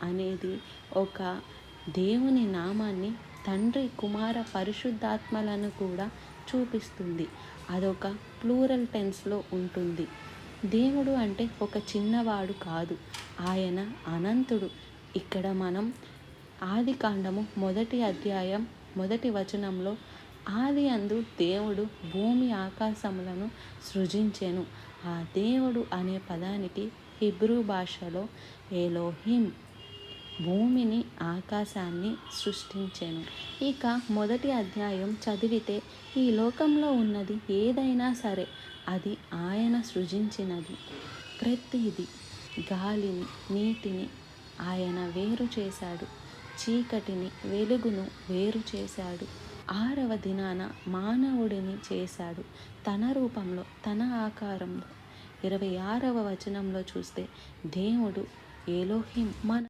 అనేది ఒక దేవుని నామాన్ని, తండ్రి, కుమార, పరిశుద్ధాత్మలను కూడా చూపిస్తుంది. అదొక ప్లూరల్ టెన్స్లో ఉంటుంది. దేవుడు అంటే ఒక చిన్నవాడు కాదు, ఆయన అనంతుడు. ఇక్కడ మనం ఆదికాండము 1వ అధ్యాయం 1వ వచనంలో ఆది అందు దేవుడు భూమి ఆకాశములను సృజించెను. ఆ దేవుడు అనే పదానికి హిబ్రూ భాషలో ఎలోహిం, భూమిని ఆకాశాన్ని సృష్టించెను. ఇక 1వ అధ్యాయం చదివితే ఈ లోకంలో ఉన్నది ఏదైనా సరే అది ఆయన సృజించినది. ప్రతిదీ, గాలిని, నీటిని ఆయన వేరు చేశాడు. చీకటిని, వెలుగును వేరు చేశాడు. 6వ దినాన మానవుడిని చేశాడు తన రూపంలో, తన ఆకారంలో. 26వ వచనంలో చూస్తే దేవుడు ఎలోహిం, మన